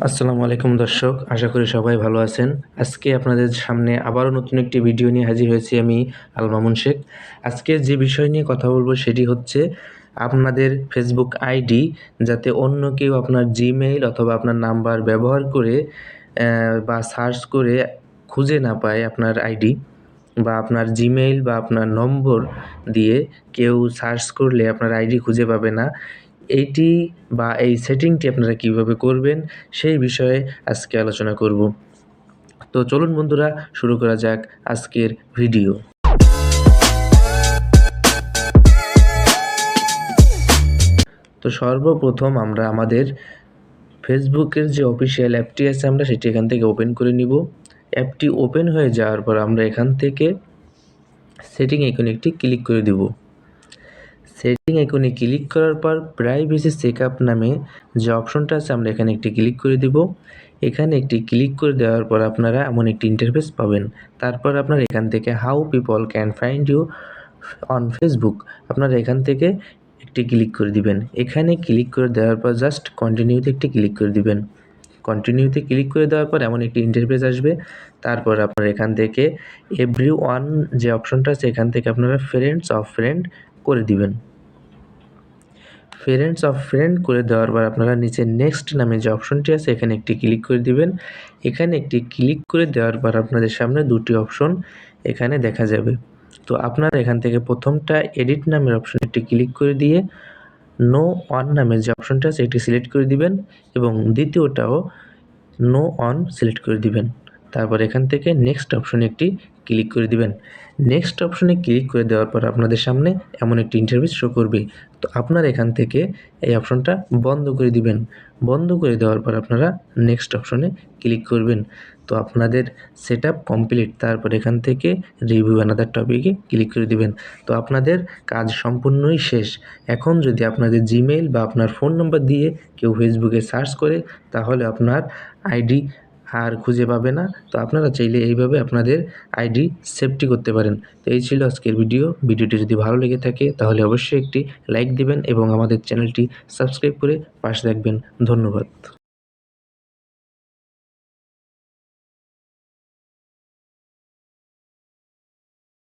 আসসালামু আলাইকুম দর্শক, আশা করি সবাই ভালো আছেন। আজকে আপনাদের সামনে আবারও নতুন একটি ভিডিও নিয়ে হাজির হয়েছি আমি আল মামুন শেখ। আজকে যে বিষয় নিয়ে কথা বলবো সেটি হচ্ছে আপনাদের ফেসবুক আইডি যাতে অন্য কেউ আপনার জিমেইল অথবা আপনার নাম্বার ব্যবহার করে বা সার্চ করে খুঁজে না পায় আপনার আইডি, বা আপনার জিমেইল বা আপনার নম্বর দিয়ে কেউ সার্চ করলে আপনার আইডি খুঁজে পাবে না। এইটি বা এই সেটিংটি আপনারা কিভাবে করবেন সেই বিষয়ে আজকে আলোচনা করব। তো চলুন বন্ধুরা, শুরু করা যাক আজকের ভিডিও। তো সর্বপ্রথম আমরা আমাদের ফেসবুকের যে অফিসিয়াল অ্যাপটি আছে আমরা সেটি এখান থেকে ওপেন করে নিব। অ্যাপটি ওপেন হয়ে যাওয়ার পর আমরা এখান থেকে সেটিং আইকনে একটি ক্লিক করে দিব। সেটিং আইকনে ক্লিক করার পর প্রাইভেসি চেকআপ নামে যে অপশনটা আছে আমরা এখানে একটি ক্লিক করে দিব। এখানে একটি ক্লিক করে দেওয়ার পর আপনারা এমন একটি ইন্টারফেস পাবেন। তারপর আপনারা এখান থেকে how people can find you on Facebook আপনারা এখান থেকে একটি ক্লিক করে দিবেন। এখানে ক্লিক করে দেওয়ার পর জাস্ট কন্টিনিউতে একটি ক্লিক করে দিবেন। কন্টিনিউতে ক্লিক করে দেওয়ার পর এমন একটি ইন্টারফেস আসবে। তারপর আপনারা এখান থেকে এভরিওয়ান যে অপশনটা আছে এখান থেকে আপনারা ফ্রেন্ডস অফ ফ্রেন্ড করে দিবেন। ফ্রেন্ডস অফ ফ্রেন্ড করে দেওয়ার পর আপনারা নিচে নেক্সট নামে যে অপশনটি আছে এখানে একটি ক্লিক করে দিবেন। এখানে একটি ক্লিক করে দেওয়ার পর আপনাদের সামনে দুটি অপশন এখানে দেখা যাবে। তো আপনারা এখান থেকে প্রথমটা এডিট নামের অপশন একটি ক্লিক করে দিয়ে নো অন নামের যে অপশনটা আছে এটি সিলেক্ট করে দিবেন এবং দ্বিতীয়টাও নো অন সিলেক্ট করে দিবেন। তারপর এখান থেকে নেক্সট অপশনে একটি ক্লিক করে দিবেন। নেক্সট অপশনে ক্লিক করে দেওয়ার পর আপনাদের সামনে এমন একটি ইন্টারফেস শো করবে। তো আপনারা এখান থেকে এই অপশনটা বন্ধ করে দিবেন। বন্ধ করে দেওয়ার পর আপনারা নেক্সট অপশনে ক্লিক করবেন। তো আপনাদের সেটআপ কমপ্লিট। তারপর এখান থেকে রিভিউ অ্যানাদার টপিকে ক্লিক করে দিবেন। তো আপনাদের কাজ সম্পূর্ণই শেষ। এখন যদি আপনাদের জিমেইল বা আপনার ফোন নম্বর দিয়ে কেউ ফেসবুকে সার্চ করে তাহলে আপনার আইডি আর খুঁজে পাবে না। তো আপনারা চাইলে এইভাবে আপনাদের আইডি সেফটি করতে পারেন। তো এই ছিল আজকের ভিডিওটি যদি ভালো লেগে থাকে তাহলে অবশ্যই একটি লাইক দিবেন এবং আমাদের চ্যানেলটি সাবস্ক্রাইব করে পাশে থাকবেন। ধন্যবাদ।